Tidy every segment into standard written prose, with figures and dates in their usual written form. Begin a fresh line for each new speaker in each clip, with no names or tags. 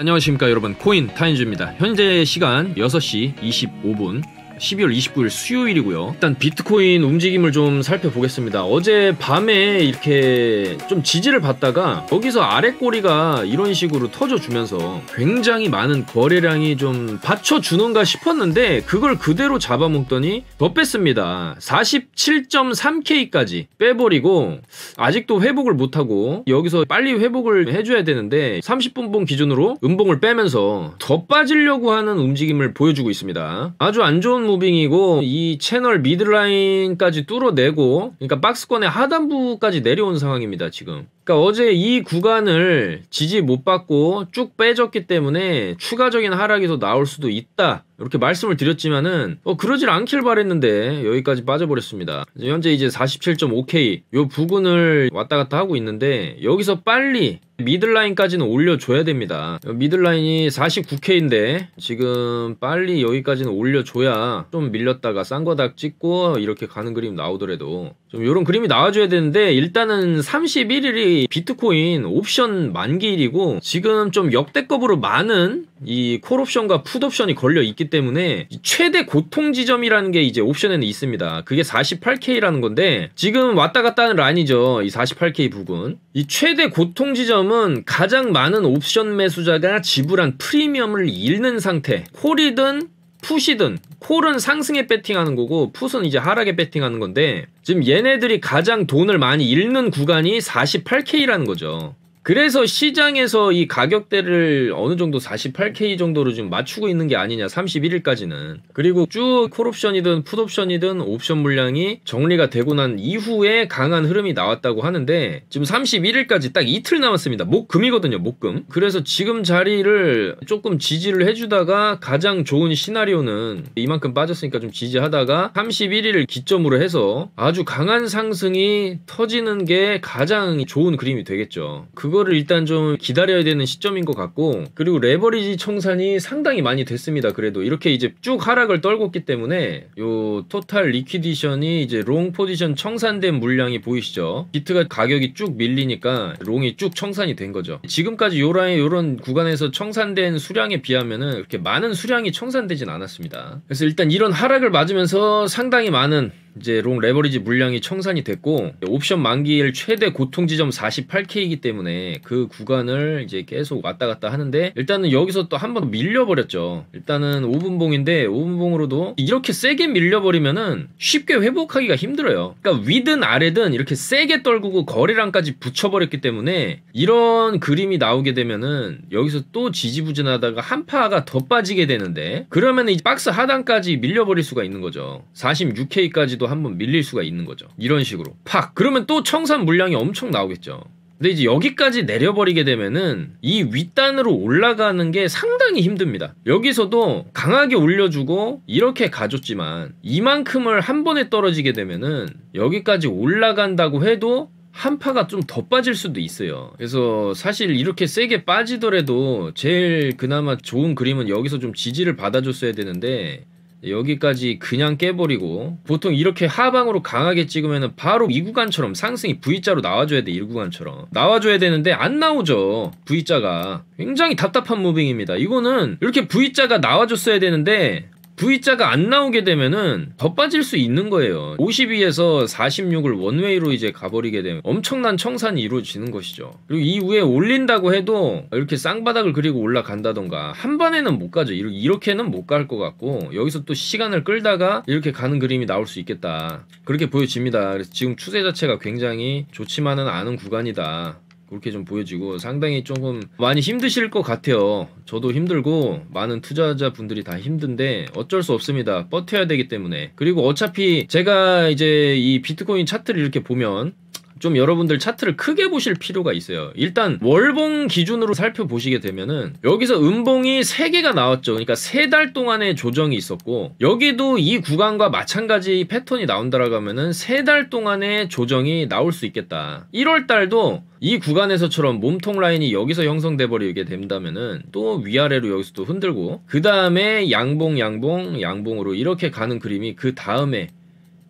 안녕하십니까 여러분, 코인 타임즈입니다. 현재 시간 6시 25분 12월 29일 수요일이고요. 일단 비트코인 움직임을 좀 살펴보겠습니다. 어제 밤에 이렇게 좀 지지를 받다가 여기서 아랫꼬리가 이런 식으로 터져주면서 굉장히 많은 거래량이 좀 받쳐주는가 싶었는데 그걸 그대로 잡아먹더니 더 뺐습니다. 47.3K까지 빼버리고 아직도 회복을 못하고 여기서 빨리 회복을 해줘야 되는데 30분봉 기준으로 음봉을 빼면서 더 빠지려고 하는 움직임을 보여주고 있습니다. 아주 안 좋은 무빙이고 이 채널 미드라인까지 뚫어내고, 그러니까 박스권의 하단부까지 내려온 상황입니다 지금. 그러니까 어제 이 구간을 지지 못 받고 쭉 빼졌기 때문에 추가적인 하락이 더 나올 수도 있다, 이렇게 말씀을 드렸지만은 그러질 않길 바랬는데 여기까지 빠져버렸습니다. 현재 이제 47.5K 요 부근을 왔다 갔다 하고 있는데 여기서 빨리 미들라인까지는 올려줘야 됩니다. 미들라인이 49K인데 지금 빨리 여기까지는 올려줘야 좀 밀렸다가 싼거닥 찍고 이렇게 가는 그림 나오더라도 좀 이런 그림이 나와줘야 되는데, 일단은 31일이 비트코인 옵션 만기일이고 지금 좀 역대급으로 많은 이 콜옵션과 풋옵션이 걸려 있기 때문에 최대 고통 지점이라는 게 이제 옵션에는 있습니다. 그게 48K라는 건데 지금 왔다 갔다 하는 라인이죠. 이 48K 부근. 이 최대 고통 지점은 가장 많은 옵션 매수자가 지불한 프리미엄을 잃는 상태. 콜이든 풋이든, 콜은 상승에 배팅하는 거고 풋은 이제 하락에 배팅하는 건데 지금 얘네들이 가장 돈을 많이 잃는 구간이 48K라는 거죠. 그래서 시장에서 이 가격대를 어느 정도 48K 정도로 좀 맞추고 있는 게 아니냐, 31일까지는. 그리고 쭉 콜옵션이든 풋옵션이든 옵션 물량이 정리가 되고 난 이후에 강한 흐름이 나왔다고 하는데 지금 31일까지 딱 이틀 남았습니다. 목금이거든요, 목금. 그래서 지금 자리를 조금 지지를 해주다가 가장 좋은 시나리오는 이만큼 빠졌으니까 좀 지지하다가 31일을 기점으로 해서 아주 강한 상승이 터지는 게 가장 좋은 그림이 되겠죠. 그거를 일단 좀 기다려야 되는 시점인 것 같고, 그리고 레버리지 청산이 상당히 많이 됐습니다. 그래도 이렇게 이제 쭉 하락을 떨궜기 때문에 요 토탈 리퀴디션이 이제 롱 포지션 청산된 물량이 보이시죠? 비트가 가격이 쭉 밀리니까 롱이 쭉 청산이 된 거죠. 지금까지 요 라인 요런 구간에서 청산된 수량에 비하면은 그렇게 많은 수량이 청산되진 않았습니다. 그래서 일단 이런 하락을 맞으면서 상당히 많은 이제 롱 레버리지 물량이 청산이 됐고 옵션 만기일 최대 고통 지점 48K이기 때문에 그 구간을 이제 계속 왔다 갔다 하는데 일단은 여기서 또 한 번 밀려버렸죠. 일단은 5분봉인데 5분봉으로도 이렇게 세게 밀려버리면은 쉽게 회복하기가 힘들어요. 그러니까 위든 아래든 이렇게 세게 떨구고 거래량까지 붙여버렸기 때문에 이런 그림이 나오게 되면은 여기서 또 지지부진하다가 한파가 더 빠지게 되는데 그러면은 이 박스 하단까지 밀려버릴 수가 있는 거죠. 46K까지도 한번 밀릴 수가 있는 거죠. 이런 식으로 팍! 그러면 또 청산 물량이 엄청 나오겠죠. 근데 이제 여기까지 내려버리게 되면은 이 윗단으로 올라가는 게 상당히 힘듭니다. 여기서도 강하게 올려주고 이렇게 가줬지만 이만큼을 한 번에 떨어지게 되면은 여기까지 올라간다고 해도 한파가 좀 더 빠질 수도 있어요. 그래서 사실 이렇게 세게 빠지더라도 제일 그나마 좋은 그림은 여기서 좀 지지를 받아줬어야 되는데 여기까지 그냥 깨버리고, 보통 이렇게 하방으로 강하게 찍으면 바로 이 구간처럼 상승이 V자로 나와줘야 돼. 이 구간처럼 나와줘야 되는데 안 나오죠. V자가 굉장히 답답한 무빙입니다. 이거는 이렇게 V자가 나와줬어야 되는데 V자가 안 나오게 되면은 더 빠질 수 있는 거예요. 52에서 46을 원웨이로 이제 가버리게 되면 엄청난 청산이 이루어지는 것이죠. 그리고 이후에 올린다고 해도 이렇게 쌍바닥을 그리고 올라간다던가 한 번에는 못 가죠. 이렇게는 못 갈 것 같고 여기서 또 시간을 끌다가 이렇게 가는 그림이 나올 수 있겠다, 그렇게 보여집니다. 그래서 지금 추세 자체가 굉장히 좋지만은 않은 구간이다, 그렇게 좀 보여지고 상당히 조금 많이 힘드실 것 같아요. 저도 힘들고 많은 투자자분들이 다 힘든데 어쩔 수 없습니다. 버텨야 되기 때문에. 그리고 어차피 제가 이제 이 비트코인 차트를 이렇게 보면 좀 여러분들 차트를 크게 보실 필요가 있어요. 일단 월봉 기준으로 살펴보시게 되면은 여기서 음봉이 3개가 나왔죠. 그러니까 3달 동안의 조정이 있었고 여기도 이 구간과 마찬가지 패턴이 나온다라고 하면은 3달 동안의 조정이 나올 수 있겠다. 1월 달도 이 구간에서처럼 몸통 라인이 여기서 형성돼 버리게 된다면은 또 위아래로 여기서 또 흔들고 그 다음에 양봉으로 이렇게 가는 그림이 그 다음에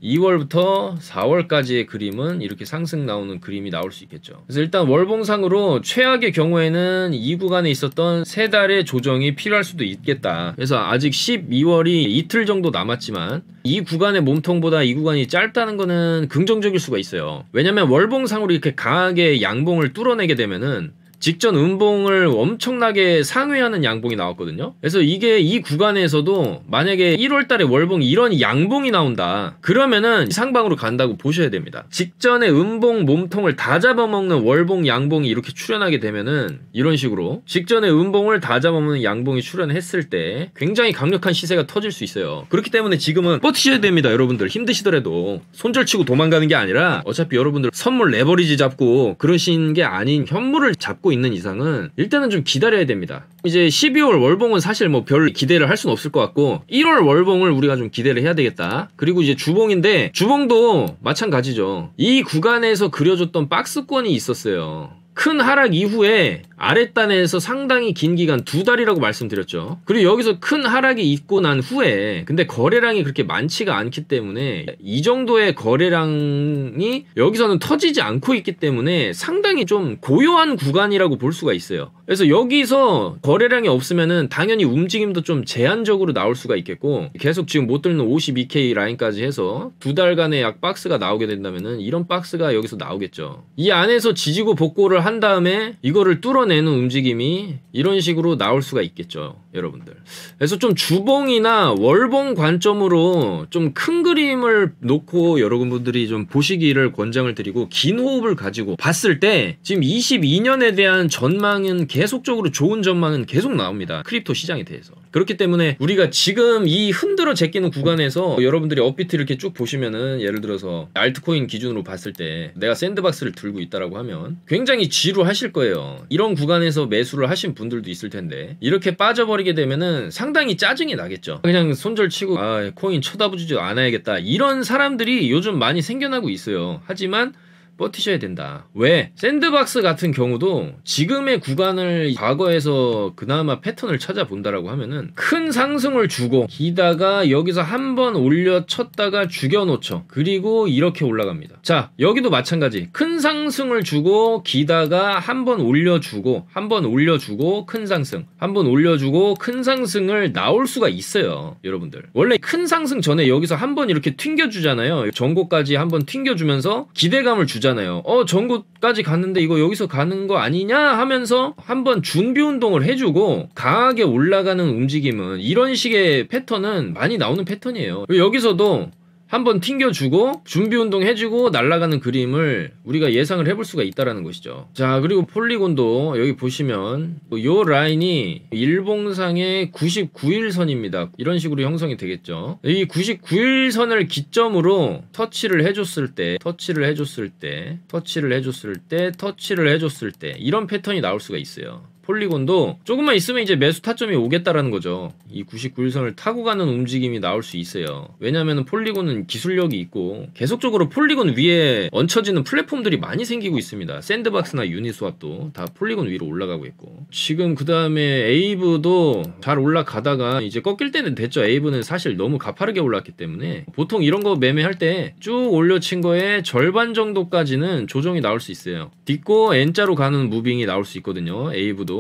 2월부터 4월까지의 그림은 이렇게 상승 나오는 그림이 나올 수 있겠죠. 그래서 일단 월봉상으로 최악의 경우에는 이 구간에 있었던 3달의 조정이 필요할 수도 있겠다. 그래서 아직 12월이 이틀 정도 남았지만 이 구간의 몸통보다 이 구간이 짧다는 거는 긍정적일 수가 있어요. 왜냐면 월봉상으로 이렇게 강하게 양봉을 뚫어내게 되면은 직전 음봉을 엄청나게 상회하는 양봉이 나왔거든요. 그래서 이게 이 구간에서도 만약에 1월달에 월봉 이런 양봉이 나온다 그러면은 상방으로 간다고 보셔야 됩니다. 직전에 음봉 몸통을 다 잡아먹는 월봉 양봉이 이렇게 출현하게 되면은 이런 식으로 직전에 음봉을 다 잡아먹는 양봉이 출현했을 때 굉장히 강력한 시세가 터질 수 있어요. 그렇기 때문에 지금은 버티셔야 됩니다. 여러분들 힘드시더라도 손절치고 도망가는 게 아니라 어차피 여러분들 선물 레버리지 잡고 그러신 게 아닌 현물을 잡고 있는 이상은 일단은 좀 기다려야 됩니다. 이제 12월 월봉은 사실 뭐 별 기대를 할 수는 없을 것 같고 1월 월봉을 우리가 좀 기대를 해야 되겠다. 그리고 이제 주봉인데 주봉도 마찬가지죠. 이 구간에서 그려줬던 박스권이 있었어요. 큰 하락 이후에 아랫단에서 상당히 긴 기간 2달이라고 말씀드렸죠. 그리고 여기서 큰 하락이 있고 난 후에 근데 거래량이 그렇게 많지가 않기 때문에 이 정도의 거래량이 여기서는 터지지 않고 있기 때문에 상당히 좀 고요한 구간이라고 볼 수가 있어요. 그래서 여기서 거래량이 없으면은 당연히 움직임도 좀 제한적으로 나올 수가 있겠고 계속 지금 못 뚫는 52K 라인까지 해서 2달간의 약 박스가 나오게 된다면은 이런 박스가 여기서 나오겠죠. 이 안에서 지지고 복고를 한 다음에 이거를 뚫어내는 움직임이 이런 식으로 나올 수가 있겠죠, 여러분들. 그래서 좀 주봉이나 월봉 관점으로 좀 큰 그림을 놓고 여러분들이 좀 보시기를 권장을 드리고 긴 호흡을 가지고 봤을 때 지금 22년에 대한 전망은 계속적으로 좋은 전망은 계속 나옵니다. 크립토 시장에 대해서. 그렇기 때문에 우리가 지금 이 흔들어 제끼는 구간에서 여러분들이 업비트 이렇게 쭉 보시면은 예를 들어서 알트코인 기준으로 봤을 때 내가 샌드박스를 들고 있다라고 하면 굉장히 지루하실 거예요. 이런 구간에서 매수를 하신 분들도 있을 텐데 이렇게 빠져버리게 되면은 상당히 짜증이 나겠죠. 그냥 손절치고 아 코인 쳐다보지도 않아야겠다 이런 사람들이 요즘 많이 생겨나고 있어요. 하지만 버티셔야 된다. 왜? 샌드박스 같은 경우도 지금의 구간을 과거에서 그나마 패턴을 찾아본다라고 하면은 큰 상승을 주고 기다가 여기서 한번 올려쳤다가 죽여놓죠. 그리고 이렇게 올라갑니다. 자, 여기도 마찬가지. 큰 상승을 주고 기다가 한번 올려주고 한번 올려주고 큰 상승 한번 올려주고 큰 상승을 나올 수가 있어요. 여러분들 원래 큰 상승 전에 여기서 한번 이렇게 튕겨주잖아요. 전고까지 한번 튕겨주면서 기대감을 주잖아요. 전고까지 갔는데 이거 여기서 가는 거 아니냐 하면서 한번 준비 운동을 해주고 강하게 올라가는 움직임은 이런 식의 패턴은 많이 나오는 패턴이에요. 여기서도 한번 튕겨주고 준비운동 해주고 날아가는 그림을 우리가 예상을 해볼 수가 있다라는 것이죠. 자, 그리고 폴리곤도 여기 보시면 요 라인이 일봉상의 99일선입니다. 이런 식으로 형성이 되겠죠. 이 99일선을 기점으로 터치를 해줬을 때 이런 패턴이 나올 수가 있어요. 폴리곤도 조금만 있으면 이제 매수 타점이 오겠다라는 거죠. 이 99일선을 타고 가는 움직임이 나올 수 있어요. 왜냐면은 폴리곤은 기술력이 있고 계속적으로 폴리곤 위에 얹혀지는 플랫폼들이 많이 생기고 있습니다. 샌드박스나 유니스왑도 다 폴리곤 위로 올라가고 있고 지금 그 다음에 에이브도 잘 올라가다가 이제 꺾일 때는 됐죠. 에이브는 사실 너무 가파르게 올랐기 때문에 보통 이런 거 매매할 때 쭉 올려친 거에 절반 정도까지는 조정이 나올 수 있어요. 딛고 N자로 가는 무빙이 나올 수 있거든요. 에이브도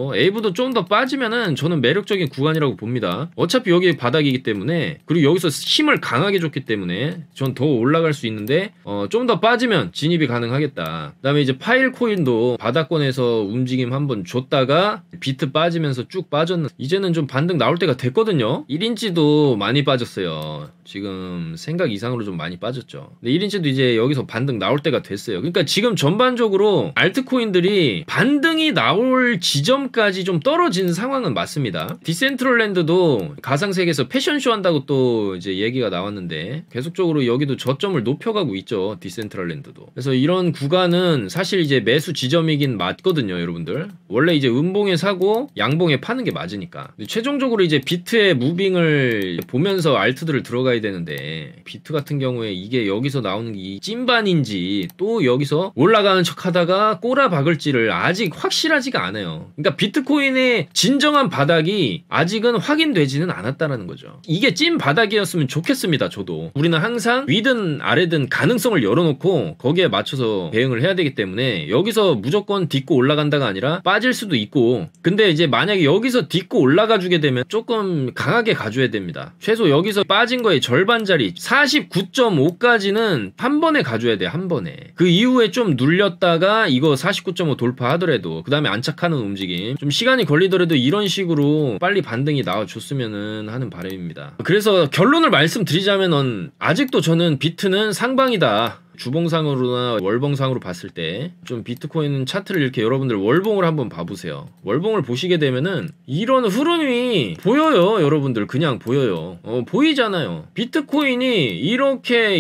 좀 더 빠지면은 저는 매력적인 구간이라고 봅니다. 어차피 여기 바닥이기 때문에 그리고 여기서 힘을 강하게 줬기 때문에 전 더 올라갈 수 있는데 좀 더 빠지면 진입이 가능하겠다. 그 다음에 이제 파일코인도 바닥권에서 움직임 한번 줬다가 비트 빠지면서 쭉 빠졌는 이제는 좀 반등 나올 때가 됐거든요. 1인치도 많이 빠졌어요. 지금 생각 이상으로 좀 많이 빠졌죠. 근데 1인치도 이제 여기서 반등 나올 때가 됐어요. 그러니까 지금 전반적으로 알트코인들이 반등이 나올 지점까지 좀 떨어진 상황은 맞습니다. 디센트럴랜드도 가상세계에서 패션쇼 한다고 또 이제 얘기가 나왔는데 계속적으로 여기도 저점을 높여가고 있죠. 디센트럴랜드도. 그래서 이런 구간은 사실 이제 매수 지점이긴 맞거든요, 여러분들. 원래 이제 음봉에 사고 양봉에 파는 게 맞으니까. 최종적으로 이제 비트의 무빙을 보면서 알트들을 들어가야 되는데 비트 같은 경우에 이게 여기서 나오는 게 찐반인지 또 여기서 올라가는 척 하다가 꼬라박을지를 아직 확실하지가 않아요. 그러니까 그러니까 비트코인의 진정한 바닥이 아직은 확인되지는 않았다라는 거죠. 이게 찐 바닥이었으면 좋겠습니다. 저도. 우리는 항상 위든 아래든 가능성을 열어놓고 거기에 맞춰서 대응을 해야 되기 때문에 여기서 무조건 딛고 올라간다가 아니라 빠질 수도 있고, 근데 이제 만약에 여기서 딛고 올라가 주게 되면 조금 강하게 가줘야 됩니다. 최소 여기서 빠진 거의 절반짜리 49.5까지는 한 번에 가줘야 돼. 한 번에. 그 이후에 좀 눌렸다가 이거 49.5 돌파하더라도 그 다음에 안착하는 움직임, 좀 시간이 걸리더라도 이런 식으로 빨리 반등이 나와줬으면 하는 바람입니다. 그래서 결론을 말씀드리자면 아직도 저는 비트는 상방이다. 주봉상으로나 월봉상으로 봤을 때 좀 비트코인 차트를 이렇게 여러분들 월봉을 한번 봐보세요. 월봉을 보시게 되면은 이런 흐름이 보여요. 여러분들 그냥 보여요. 보이잖아요. 비트코인이 이렇게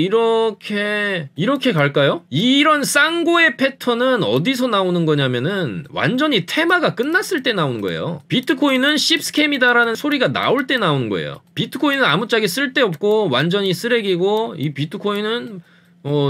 갈까요? 이런 쌍고의 패턴은 어디서 나오는 거냐면은 완전히 테마가 끝났을 때 나오는 거예요. 비트코인은 씹스캠이다라는 소리가 나올 때 나오는 거예요. 비트코인은 아무짝에 쓸데없고 완전히 쓰레기고 이 비트코인은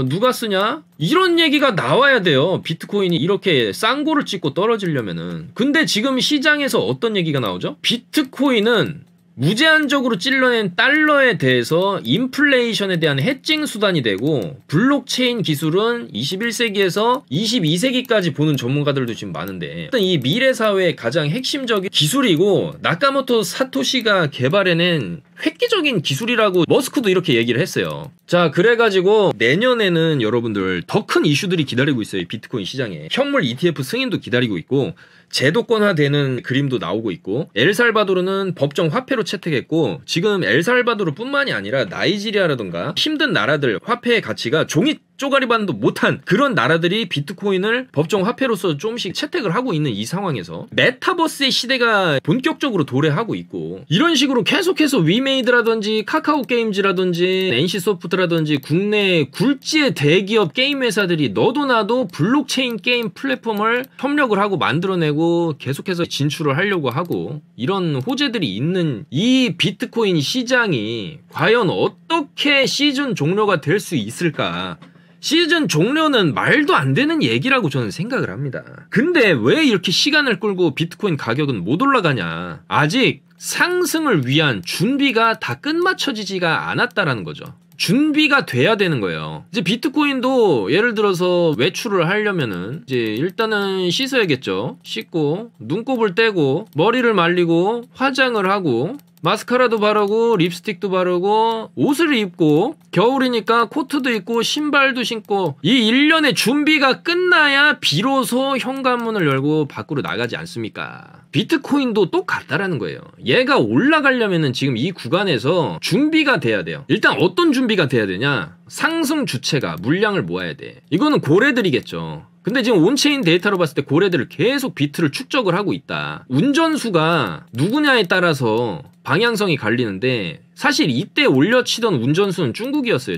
누가 쓰냐? 이런 얘기가 나와야 돼요. 비트코인이 이렇게 쌍고를 찍고 떨어지려면은. 근데 지금 시장에서 어떤 얘기가 나오죠? 비트코인은 무제한적으로 찔러낸 달러에 대해서 인플레이션에 대한 해칭 수단이 되고, 블록체인 기술은 21세기에서 22세기까지 보는 전문가들도 지금 많은데, 일단 이 미래 사회의 가장 핵심적인 기술이고 나카모토 사토시가 개발해낸 획기적인 기술이라고 머스크도 이렇게 얘기를 했어요. 자, 그래가지고 내년에는 여러분들 더 큰 이슈들이 기다리고 있어요. 비트코인 시장에. 현물 ETF 승인도 기다리고 있고, 제도권화되는 그림도 나오고 있고, 엘살바도르는 법정 화폐로 채택했고, 지금 엘살바도르 뿐만이 아니라 나이지리아라던가 힘든 나라들 화폐의 가치가 종이 쪼가리반도 못한 그런 나라들이 비트코인을 법정 화폐로서 조금씩 채택을 하고 있는 이 상황에서 메타버스의 시대가 본격적으로 도래하고 있고, 이런 식으로 계속해서 위메이드라든지 카카오게임즈라든지 NC소프트라든지 국내 굴지의 대기업 게임 회사들이 너도 나도 블록체인 게임 플랫폼을 협력을 하고 만들어내고 계속해서 진출을 하려고 하고, 이런 호재들이 있는 이 비트코인 시장이 과연 어떻게 시즌 종료가 될 수 있을까? 시즌 종료는 말도 안 되는 얘기라고 저는 생각을 합니다. 근데 왜 이렇게 시간을 끌고 비트코인 가격은 못 올라가냐? 아직 상승을 위한 준비가 다 끝마쳐지지가 않았다라는 거죠. 준비가 돼야 되는 거예요. 이제 비트코인도 예를 들어서 외출을 하려면은 이제 일단은 씻어야겠죠. 씻고 눈곱을 떼고 머리를 말리고 화장을 하고 마스카라도 바르고 립스틱도 바르고 옷을 입고, 겨울이니까 코트도 입고 신발도 신고, 이 일련의 준비가 끝나야 비로소 현관문을 열고 밖으로 나가지 않습니까? 비트코인도 똑같다라는 거예요. 얘가 올라가려면은 지금 이 구간에서 준비가 돼야 돼요. 일단 어떤 준비가 돼야 되냐? 상승 주체가 물량을 모아야 돼. 이거는 고래들이겠죠. 근데 지금 온체인 데이터로 봤을 때 고래들을 계속 비트를 축적을 하고 있다. 운전수가 누구냐에 따라서 방향성이 갈리는데, 사실 이때 올려치던 운전수는 중국이었어요.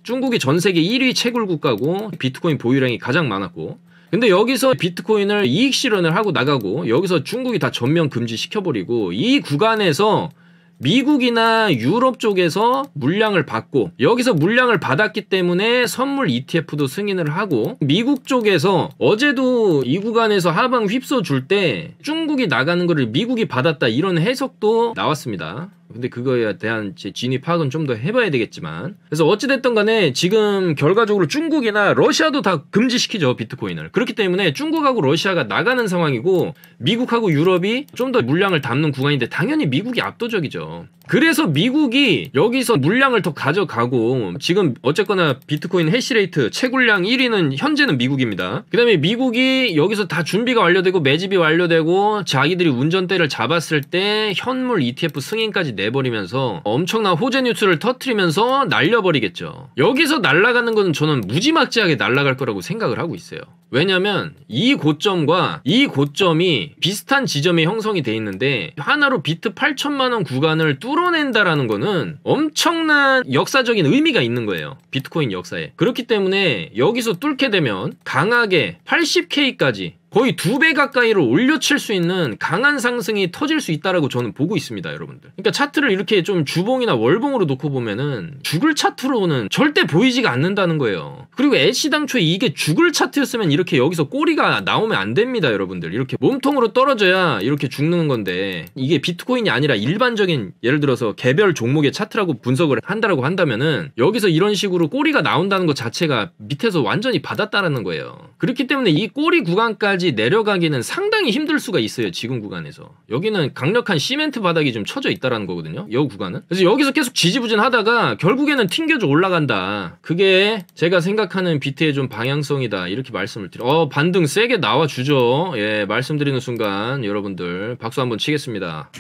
중국이 전 세계 1위 채굴 국가고 비트코인 보유량이 가장 많았고, 근데 여기서 비트코인을 이익 실현을 하고 나가고 여기서 중국이 다 전면 금지시켜버리고, 이 구간에서 미국이나 유럽 쪽에서 물량을 받고, 여기서 물량을 받았기 때문에 선물 ETF도 승인을 하고, 미국 쪽에서 어제도 이 구간에서 하방 휩써줄 때 중국이 나가는 거를 미국이 받았다, 이런 해석도 나왔습니다. 근데 그거에 대한 진위 파악은 좀 더 해봐야 되겠지만, 그래서 어찌됐든 간에 지금 결과적으로 중국이나 러시아도 다 금지시키죠, 비트코인을. 그렇기 때문에 중국하고 러시아가 나가는 상황이고, 미국하고 유럽이 좀 더 물량을 담는 구간인데 당연히 미국이 압도적이죠. 그래서 미국이 여기서 물량을 더 가져가고, 지금 어쨌거나 비트코인 해시레이트 채굴량 1위는 현재는 미국입니다. 그 다음에 미국이 여기서 다 준비가 완료되고 매집이 완료되고 자기들이 운전대를 잡았을 때 현물 ETF 승인까지 내버리면서 엄청난 호재 뉴스를 터트리면서 날려버리겠죠. 여기서 날아가는 건 저는 무지막지하게 날아갈 거라고 생각을 하고 있어요. 왜냐면 이 고점과 이 고점이 비슷한 지점에 형성이 돼 있는데, 하나로 비트 8천만원 구간을 뚫어낸다라는 거는 엄청난 역사적인 의미가 있는 거예요, 비트코인 역사에. 그렇기 때문에 여기서 뚫게 되면 강하게 80K까지 거의 2배 가까이를 올려칠 수 있는 강한 상승이 터질 수 있다라고 저는 보고 있습니다, 여러분들. 그러니까 차트를 이렇게 좀 주봉이나 월봉으로 놓고 보면은 죽을 차트로는 절대 보이지가 않는다는 거예요. 그리고 애시당초에 이게 죽을 차트였으면 이렇게 여기서 꼬리가 나오면 안 됩니다, 여러분들. 이렇게 몸통으로 떨어져야 이렇게 죽는 건데, 이게 비트코인이 아니라 일반적인 예를 들어서 개별 종목의 차트라고 분석을 한다라고 한다면은 여기서 이런 식으로 꼬리가 나온다는 것 자체가 밑에서 완전히 받았다라는 거예요. 그렇기 때문에 이 꼬리 구간까지 내려가기는 상당히 힘들 수가 있어요, 지금 구간에서. 여기는 강력한 시멘트 바닥이 좀 쳐져 있다라는 거거든요, 이 구간은. 그래서 여기서 계속 지지부진하다가 결국에는 튕겨져 올라간다. 그게 제가 생각하는 비트의 좀 방향성이다, 이렇게 말씀을 드려. 반등 세게 나와주죠. 예, 말씀드리는 순간 여러분들 박수 한번 치겠습니다.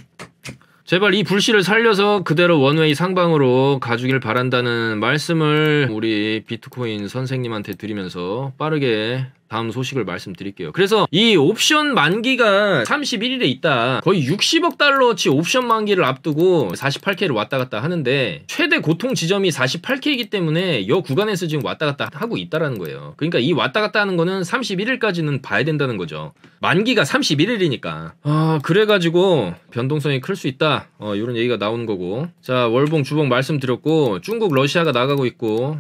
제발 이 불씨를 살려서 그대로 원웨이 상방으로 가주길 바란다는 말씀을 우리 비트코인 선생님한테 드리면서 빠르게 다음 소식을 말씀드릴게요. 그래서 이 옵션 만기가 31일에 있다. 거의 60억 달러치 옵션 만기를 앞두고 48K를 왔다 갔다 하는데 최대 고통 지점이 48K이기 때문에 이 구간에서 지금 왔다 갔다 하고 있다라는 거예요. 그러니까 이 왔다 갔다 하는 거는 31일까지는 봐야 된다는 거죠. 만기가 31일이니까. 그래가지고 변동성이 클 수 있다. 이런 얘기가 나오는 거고. 자, 월봉 주봉 말씀드렸고, 중국 러시아가 나가고 있고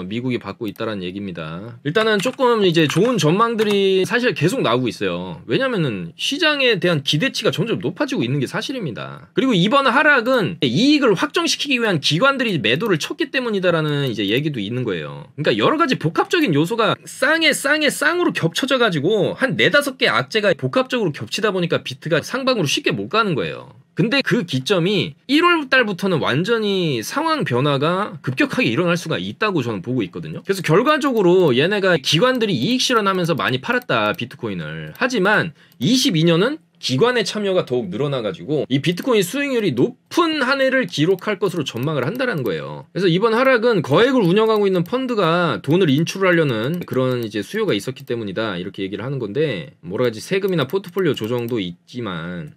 미국이 받고 있다라는 얘기입니다. 일단은 조금 이제 좋은 전망들이 사실 계속 나오고 있어요. 왜냐면은 시장에 대한 기대치가 점점 높아지고 있는 게 사실입니다. 그리고 이번 하락은 이익을 확정시키기 위한 기관들이 매도를 쳤기 때문이다라는 이제 얘기도 있는 거예요. 그러니까 여러 가지 복합적인 요소가 쌍에 쌍으로 겹쳐져 가지고 한 4-5개 악재가 복합적으로 겹치다 보니까 비트가 상방으로 쉽게 못 가는 거예요. 근데 그 기점이 1월 달부터는 완전히 상황 변화가 급격하게 일어날 수가 있다고 저는 보고 있거든요. 그래서 결과적으로 얘네가 기관들이 이익 실현하면서 많이 팔았다, 비트코인을. 하지만 22년은 기관의 참여가 더욱 늘어나가지고 이 비트코인 수익률이 높은 한 해를 기록할 것으로 전망을 한다는 거예요. 그래서 이번 하락은 거액을 운영하고 있는 펀드가 돈을 인출하려는 그런 이제 수요가 있었기 때문이다, 이렇게 얘기를 하는 건데, 뭐라 하지, 세금이나 포트폴리오 조정도 있지만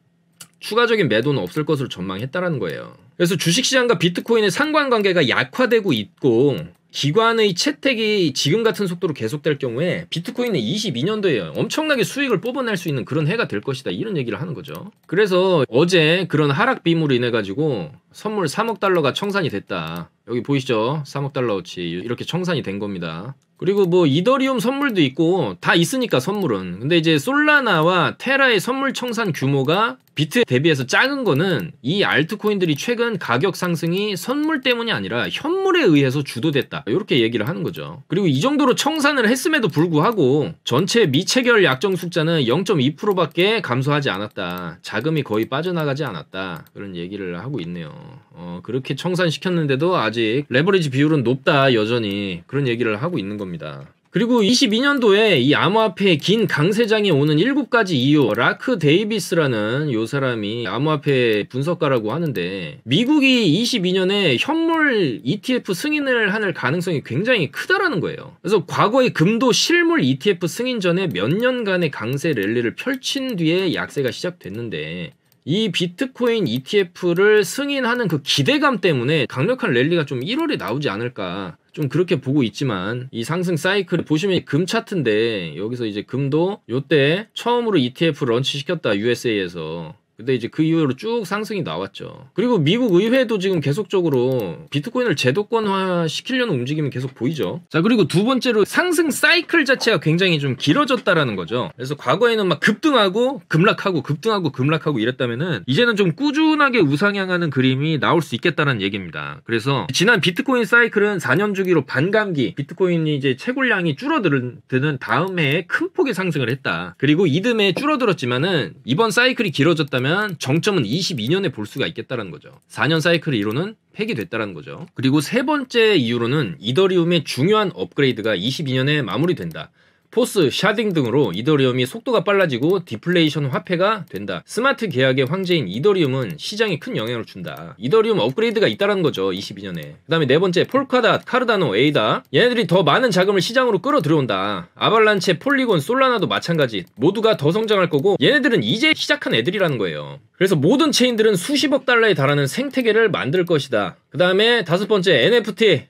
추가적인 매도는 없을 것으로 전망했다라는 거예요. 그래서 주식시장과 비트코인의 상관관계가 약화되고 있고 기관의 채택이 지금 같은 속도로 계속될 경우에 비트코인은 22년도에 엄청나게 수익을 뽑아낼 수 있는 그런 해가 될 것이다, 이런 얘기를 하는 거죠. 그래서 어제 그런 하락 빔으로 인해 가지고 선물 3억 달러가 청산이 됐다. 여기 보이시죠? 3억 달러어치 이렇게 청산이 된 겁니다. 그리고 뭐 이더리움 선물도 있고 다 있으니까 선물은. 근데 이제 솔라나와 테라의 선물 청산 규모가 비트에 대비해서 작은 거는 이 알트코인들이 최근 가격 상승이 선물 때문이 아니라 현물에 의해서 주도됐다, 이렇게 얘기를 하는 거죠. 그리고 이 정도로 청산을 했음에도 불구하고 전체 미체결 약정 숫자는 0.2%밖에 감소하지 않았다. 자금이 거의 빠져나가지 않았다, 그런 얘기를 하고 있네요. 그렇게 청산시켰는데도 아직 레버리지 비율은 높다, 여전히. 그런 얘기를 하고 있는 겁니다. 그리고 22년도에 이 암호화폐의 긴 강세장이 오는 7가지 이유, 라크 데이비스라는 요 사람이 암호화폐 분석가라고 하는데, 미국이 22년에 현물 ETF 승인을 할 가능성이 굉장히 크다라는 거예요. 그래서 과거에 금도 실물 ETF 승인 전에 몇 년간의 강세 랠리를 펼친 뒤에 약세가 시작됐는데, 이 비트코인 ETF를 승인하는 그 기대감 때문에 강력한 랠리가 좀 1월에 나오지 않을까, 좀 그렇게 보고 있지만, 이 상승 사이클 보시면 금 차트인데 여기서 이제 금도 요때 처음으로 ETF 런치시켰다, USA에서. 근데 이제 그 이후로 쭉 상승이 나왔죠. 그리고 미국 의회도 지금 계속적으로 비트코인을 제도권화 시키려는 움직임이 계속 보이죠. 자, 그리고 두 번째로 상승 사이클 자체가 굉장히 좀 길어졌다라는 거죠. 그래서 과거에는 막 급등하고 급락하고 급등하고 급락하고 이랬다면은 이제는 좀 꾸준하게 우상향하는 그림이 나올 수 있겠다는 얘기입니다. 그래서 지난 비트코인 사이클은 4년 주기로 반감기 비트코인이 이제 채굴량이 줄어드는 다음 해에 큰 폭의 상승을 했다. 그리고 이듬해 줄어들었지만은 이번 사이클이 길어졌다면 정점은 22년에 볼 수가 있겠다는 거죠. 4년 사이클의 이론은 폐기됐다는 거죠. 그리고 세 번째 이유로는 이더리움의 중요한 업그레이드가 22년에 마무리된다. 포스, 샤딩 등으로 이더리움이 속도가 빨라지고 디플레이션 화폐가 된다. 스마트 계약의 황제인 이더리움은 시장에 큰 영향을 준다. 이더리움 업그레이드가 있다는 거죠, 22년에. 그 다음에 네 번째, 폴카닷, 카르다노, 에이다. 얘네들이 더 많은 자금을 시장으로 끌어들여온다. 아발란체, 폴리곤, 솔라나도 마찬가지. 모두가 더 성장할 거고 얘네들은 이제 시작한 애들이라는 거예요. 그래서 모든 체인들은 수십억 달러에 달하는 생태계를 만들 것이다. 그 다음에 5번째 NFT.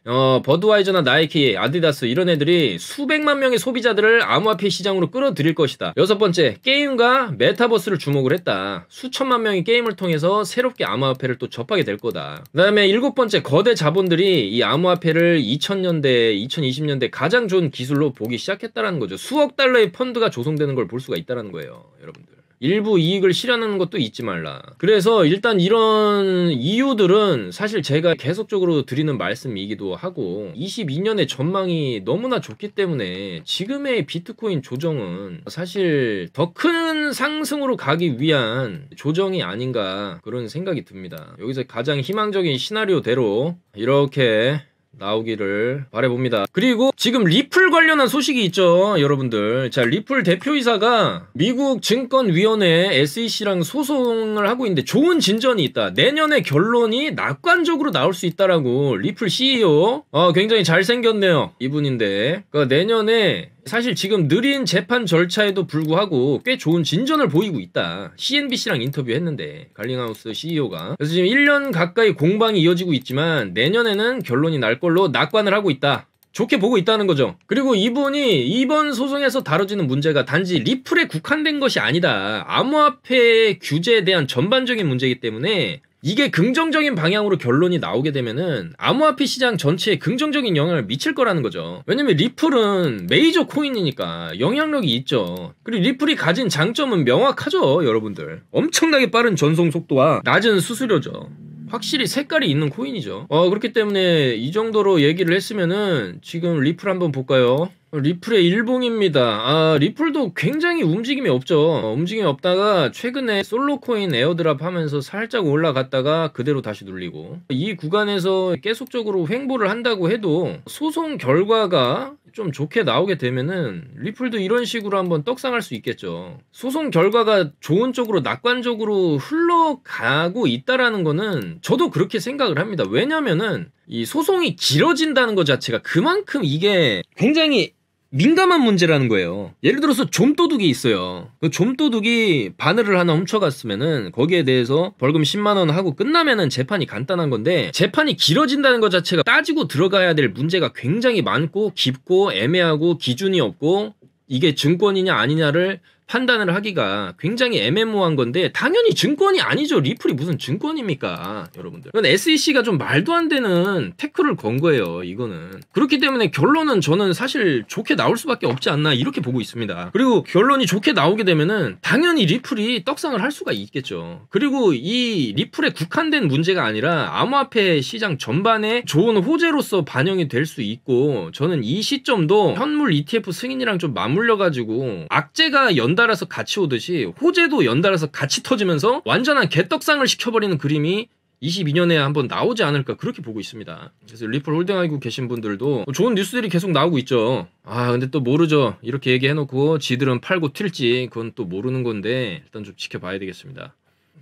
버드와이저나 나이키, 아디다스 이런 애들이 수백만 명의 소비자들을 암호화폐 시장으로 끌어들일 것이다. 6번째, 게임과 메타버스를 주목을 했다. 수천만 명이 게임을 통해서 새롭게 암호화폐를 또 접하게 될 거다. 그 다음에 7번째, 거대 자본들이 이 암호화폐를 2000년대, 2020년대 가장 좋은 기술로 보기 시작했다라는 거죠. 수억 달러의 펀드가 조성되는 걸 볼 수가 있다라는 거예요, 여러분들. 일부 이익을 실현하는 것도 잊지 말라. 그래서 일단 이런 이유들은 사실 제가 계속적으로 드리는 말씀이기도 하고 22년의 전망이 너무나 좋기 때문에 지금의 비트코인 조정은 사실 더 큰 상승으로 가기 위한 조정이 아닌가 그런 생각이 듭니다. 여기서 가장 희망적인 시나리오대로 이렇게 나오기를 바라봅니다. 그리고 지금 리플 관련한 소식이 있죠, 여러분들. 자, 리플 대표이사가 미국 증권위원회 SEC랑 소송을 하고 있는데 좋은 진전이 있다. 내년에 결론이 낙관적으로 나올 수 있다라고 리플 CEO 굉장히 잘생겼네요, 이분인데. 그러니까 내년에 사실 지금 느린 재판 절차에도 불구하고 꽤 좋은 진전을 보이고 있다. CNBC랑 인터뷰했는데 갈링하우스 CEO가. 그래서 지금 1년 가까이 공방이 이어지고 있지만 내년에는 결론이 날 걸로 낙관을 하고 있다. 좋게 보고 있다는 거죠. 그리고 이분이 이번 소송에서 다뤄지는 문제가 단지 리플에 국한된 것이 아니다. 암호화폐 규제에 대한 전반적인 문제이기 때문에 이게 긍정적인 방향으로 결론이 나오게 되면은 암호화폐 시장 전체에 긍정적인 영향을 미칠 거라는 거죠. 왜냐면 리플은 메이저 코인이니까 영향력이 있죠. 그리고 리플이 가진 장점은 명확하죠, 여러분들. 엄청나게 빠른 전송 속도와 낮은 수수료죠. 확실히 색깔이 있는 코인이죠. 그렇기 때문에 이 정도로 얘기를 했으면은 지금 리플 한번 볼까요? 리플의 일봉입니다. 리플도 굉장히 움직임이 없죠. 움직임이 없다가 최근에 솔로코인 에어드랍 하면서 살짝 올라갔다가 그대로 다시 눌리고, 이 구간에서 계속적으로 횡보를 한다고 해도 소송 결과가 좀 좋게 나오게 되면은 리플도 이런 식으로 한번 떡상할 수 있겠죠. 소송 결과가 좋은 쪽으로 낙관적으로 흘러가고 있다라는 거는 저도 그렇게 생각을 합니다. 왜냐면은 이 소송이 길어진다는 것 자체가 그만큼 이게 굉장히 민감한 문제라는 거예요. 예를 들어서 좀도둑이 있어요. 그 좀도둑이 바늘을 하나 훔쳐갔으면은 거기에 대해서 벌금 10만 원 하고 끝나면은 재판이 간단한 건데, 재판이 길어진다는 것 자체가 따지고 들어가야 될 문제가 굉장히 많고 깊고 애매하고 기준이 없고 이게 증권이냐 아니냐를 판단을 하기가 굉장히 애매모호한 건데, 당연히 증권이 아니죠. 리플이 무슨 증권입니까, 여러분들. 이건 SEC가 좀 말도 안 되는 태클을 건 거예요, 이거는. 그렇기 때문에 결론은 저는 사실 좋게 나올 수밖에 없지 않나 이렇게 보고 있습니다. 그리고 결론이 좋게 나오게 되면은 당연히 리플이 떡상을 할 수가 있겠죠. 그리고 이 리플에 국한된 문제가 아니라 암호화폐 시장 전반에 좋은 호재로서 반영이 될 수 있고, 저는 이 시점도 현물 ETF 승인이랑 좀 맞물려가지고 악재가 연달아서 같이 오듯이 호재도 연달아서 같이 터지면서 완전한 개떡상을 시켜버리는 그림이 22년에 한번 나오지 않을까 그렇게 보고 있습니다. 그래서 리플 홀딩하고 계신 분들도 좋은 뉴스들이 계속 나오고 있죠. 근데 또 모르죠. 이렇게 얘기해놓고 지들은 팔고 튈지 그건 또 모르는 건데 일단 좀 지켜봐야 되겠습니다.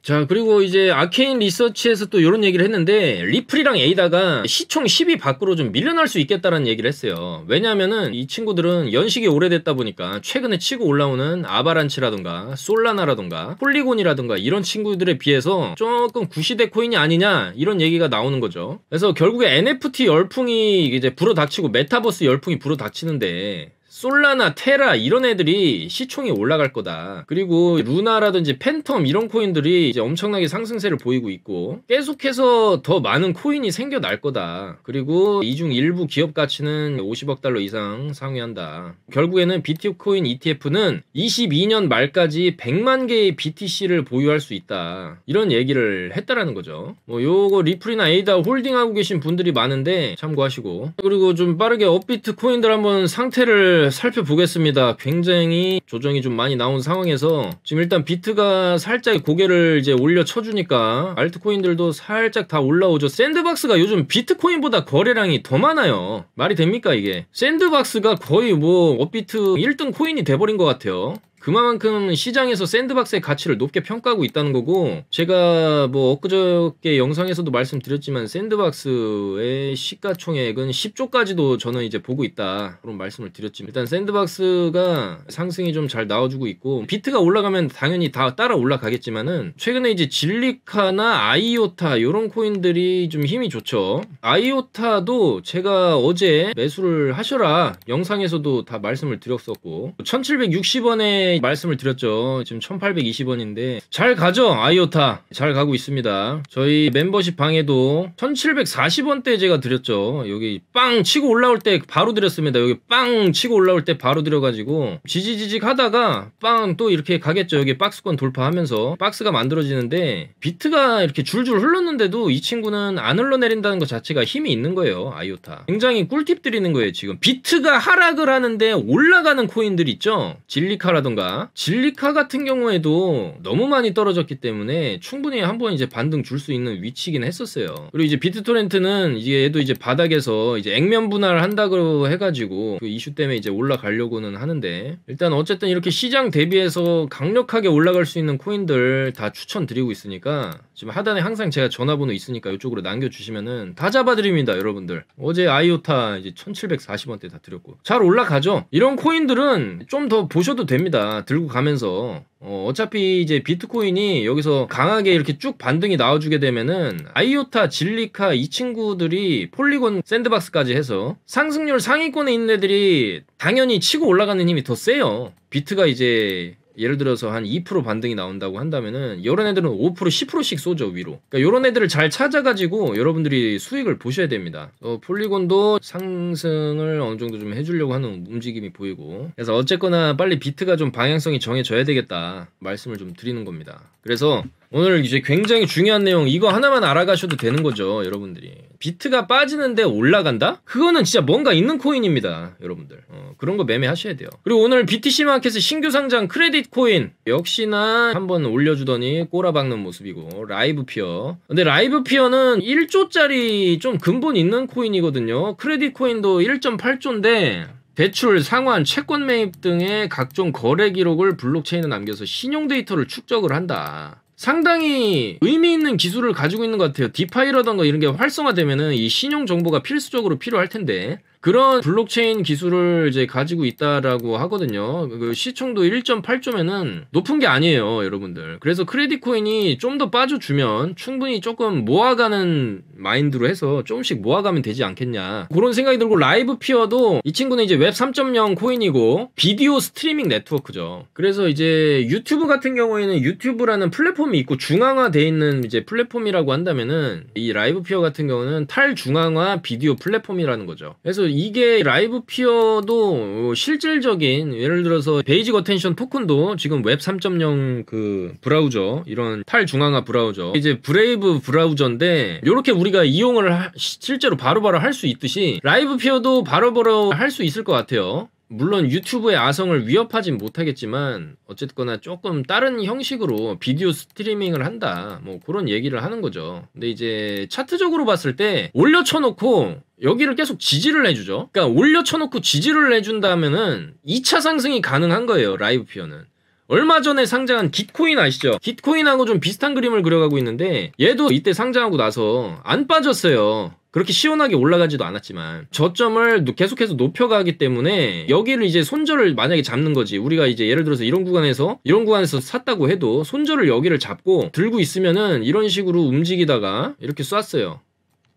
자, 그리고 이제 아케인 리서치에서 또 이런 얘기를 했는데, 리플이랑 에이다가 시총 10위 밖으로 좀 밀려날 수 있겠다라는 얘기를 했어요. 왜냐하면은 이 친구들은 연식이 오래됐다 보니까 최근에 치고 올라오는 아바란치라든가 솔라나라든가 폴리곤이라든가 이런 친구들에 비해서 조금 구시대 코인이 아니냐 이런 얘기가 나오는 거죠. 그래서 결국에 NFT 열풍이 이제 불어닥치고 메타버스 열풍이 불어닥치는데, 솔라나, 테라 이런 애들이 시총이 올라갈 거다. 그리고 루나라든지 팬텀 이런 코인들이 이제 엄청나게 상승세를 보이고 있고 계속해서 더 많은 코인이 생겨날 거다. 그리고 이 중 일부 기업 가치는 50억 달러 이상 상회한다. 결국에는 비트코인 ETF는 22년 말까지 100만 개의 BTC를 보유할 수 있다. 이런 얘기를 했다라는 거죠. 요거 리플이나 에이다 홀딩하고 계신 분들이 많은데 참고하시고, 그리고 좀 빠르게 업비트 코인들 한번 상태를 살펴보겠습니다. 굉장히 조정이 좀 많이 나온 상황에서 지금 일단 비트가 살짝 고개를 이제 올려 쳐주니까 알트코인들도 살짝 다 올라오죠. 샌드박스가 요즘 비트코인보다 거래량이 더 많아요. 말이 됩니까 이게? 샌드박스가 거의 뭐 업비트 1등 코인이 돼버린 것 같아요. 그만큼 시장에서 샌드박스의 가치를 높게 평가하고 있다는 거고, 제가 뭐 엊그저께 영상에서도 말씀드렸지만 샌드박스의 시가총액은 10조까지도 저는 이제 보고 있다 그런 말씀을 드렸지만, 일단 샌드박스가 상승이 좀 잘 나와주고 있고, 비트가 올라가면 당연히 다 따라 올라가겠지만은 최근에 이제 질리카나 아이오타 이런 코인들이 좀 힘이 좋죠. 아이오타도 제가 어제 매수를 하셔라 영상에서도 다 말씀을 드렸었고, 1760원에 말씀을 드렸죠. 지금 1820원인데 잘 가죠. 아이오타 잘 가고 있습니다. 저희 멤버십 방에도 1740원대 제가 드렸죠. 여기 빵 치고 올라올 때 바로 드렸습니다. 여기 빵 치고 올라올 때 바로 드려가지고 지지지직 하다가 빵 또 이렇게 가겠죠. 여기 박스권 돌파하면서 박스가 만들어지는데, 비트가 이렇게 줄줄 흘렀는데도 이 친구는 안 흘러내린다는 것 자체가 힘이 있는 거예요. 아이오타 굉장히 꿀팁 드리는 거예요. 지금 비트가 하락을 하는데 올라가는 코인들 있죠. 질리카라던가, 질리카 같은 경우에도 너무 많이 떨어졌기 때문에 충분히 한번 이제 반등 줄 수 있는 위치긴 했었어요. 그리고 이제 비트토렌트는 이게 얘도 이제 바닥에서 이제 액면 분할을 한다고 해가지고 그 이슈 때문에 이제 올라가려고는 하는데, 일단 어쨌든 이렇게 시장 대비해서 강력하게 올라갈 수 있는 코인들 다 추천드리고 있으니까, 지금 하단에 항상 제가 전화번호 있으니까 이쪽으로 남겨주시면은 다 잡아드립니다. 여러분들 어제 아이오타 이제 1740원대 다 드렸고 잘 올라가죠. 이런 코인들은 좀 더 보셔도 됩니다. 들고 가면서 어차피 이제 비트코인이 여기서 강하게 이렇게 쭉 반등이 나와주게 되면은 아이오타, 질리카 이 친구들이 폴리곤, 샌드박스까지 해서 상승률 상위권에 있는 애들이 당연히 치고 올라가는 힘이 더 세요. 비트가 이제 예를 들어서 한 2% 반등이 나온다고 한다면은 이런 애들은 5% 10%씩 쏘죠 위로. 그러니까 이런 애들을 잘 찾아가지고 여러분들이 수익을 보셔야 됩니다. 폴리곤도 상승을 어느 정도 좀 해주려고 하는 움직임이 보이고, 그래서 어쨌거나 빨리 비트가 좀 방향성이 정해져야 되겠다 말씀을 좀 드리는 겁니다. 그래서 오늘 이제 굉장히 중요한 내용 이거 하나만 알아가셔도 되는 거죠. 여러분들이 비트가 빠지는데 올라간다? 그거는 진짜 뭔가 있는 코인입니다. 여러분들 그런 거 매매하셔야 돼요. 그리고 오늘 BTC 마켓의 신규 상장 크레딧 코인 역시나 한번 올려주더니 꼬라박는 모습이고, 라이브 피어. 근데 라이브 피어는 1조짜리 좀 근본 있는 코인이거든요. 크레딧 코인도 1.8조인데 대출, 상환, 채권 매입 등의 각종 거래 기록을 블록체인에 남겨서 신용 데이터를 축적을 한다. 상당히 의미 있는 기술을 가지고 있는 것 같아요. 디파이라던가 이런 게 활성화되면은 이 신용 정보가 필수적으로 필요할 텐데, 그런 블록체인 기술을 이제 가지고 있다라고 하거든요. 그 시총도 1.8조면은 높은 게 아니에요, 여러분들. 그래서 크레딧 코인이 좀 더 빠져주면 충분히 조금 모아가는 마인드로 해서 조금씩 모아가면 되지 않겠냐, 그런 생각이 들고, 라이브 피어도 이 친구는 이제 웹 3.0 코인이고 비디오 스트리밍 네트워크죠. 그래서 이제 유튜브 같은 경우에는 유튜브라는 플랫폼이 있고 중앙화되어 있는 이제 플랫폼이라고 한다면은, 이 라이브 피어 같은 경우는 탈중앙화 비디오 플랫폼이라는 거죠. 그래서 이게 라이브 피어도 실질적인, 예를 들어서 베이직 어텐션 토큰도 지금 웹 3.0 그 브라우저, 이런 탈중앙화 브라우저, 이제 브레이브 브라우저인데 요렇게 우리가 이용을 실제로 바로바로 할 수 있듯이 라이브 피어도 바로바로 할 수 있을 것 같아요. 물론 유튜브의 아성을 위협하진 못하겠지만 어쨌거나 조금 다른 형식으로 비디오 스트리밍을 한다, 뭐 그런 얘기를 하는 거죠. 근데 이제 차트적으로 봤을 때 올려 쳐놓고 여기를 계속 지지를 해주죠. 그러니까 올려 쳐놓고 지지를 해준다면은 2차 상승이 가능한 거예요. 라이브 피어는 얼마 전에 상장한 깃코인 아시죠? 깃코인하고 좀 비슷한 그림을 그려가고 있는데, 얘도 이때 상장하고 나서 안 빠졌어요. 그렇게 시원하게 올라가지도 않았지만 저점을 계속해서 높여가기 때문에 여기를 이제 손절을 만약에 잡는 거지. 우리가 이제 예를 들어서 이런 구간에서 샀다고 해도 손절을 여기를 잡고 들고 있으면은 이런 식으로 움직이다가 이렇게 쐈어요.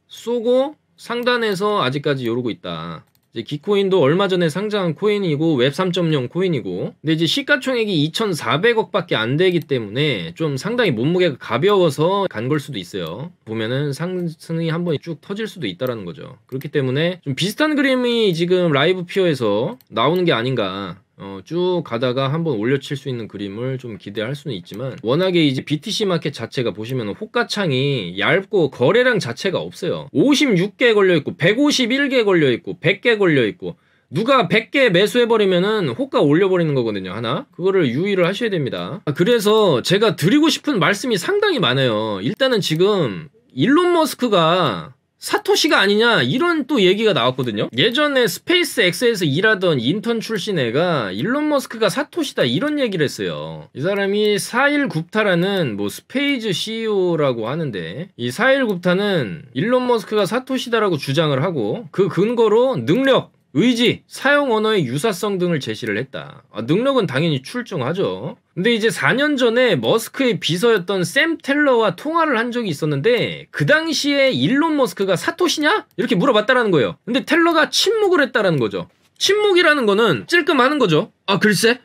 쏘고 상단에서 아직까지 이러고 있다. 이제 깃코인도 얼마 전에 상장한 코인이고 웹 3.0 코인이고, 근데 이제 시가총액이 2,400억밖에 안 되기 때문에 좀 상당히 몸무게가 가벼워서 간 걸 수도 있어요. 보면은 상승이 한 번에 쭉 터질 수도 있다라는 거죠. 그렇기 때문에 좀 비슷한 그림이 지금 라이브 피어에서 나오는 게 아닌가. 쭉 가다가 한번 올려칠 수 있는 그림을 좀 기대할 수는 있지만, 워낙에 이제 BTC 마켓 자체가 보시면 호가창이 얇고 거래량 자체가 없어요. 56개 걸려있고 151개 걸려있고 100개 걸려있고, 누가 100개 매수해버리면은 호가 올려버리는 거거든요, 하나. 그거를 유의를 하셔야 됩니다. 그래서 제가 드리고 싶은 말씀이 상당히 많아요. 일단은 지금 일론 머스크가 사토시가 아니냐 이런 또 얘기가 나왔거든요. 예전에 스페이스 X에서 일하던 인턴 출신 애가 일론 머스크가 사토시다 이런 얘기를 했어요. 이 사람이 사일 굽타라는 뭐 스페이즈 CEO라고 하는데, 이 사일 굽타는 일론 머스크가 사토시다라고 주장을 하고 그 근거로 능력, 의지, 사용 언어의 유사성 등을 제시를 했다. 능력은 당연히 출중하죠. 근데 이제 4년 전에 머스크의 비서였던 샘 텔러와 통화를 한 적이 있었는데, 그 당시에 일론 머스크가 사토시냐? 이렇게 물어봤다라는 거예요. 근데 텔러가 침묵을 했다라는 거죠. 침묵이라는 거는 찔끔하는 거죠. 글쎄?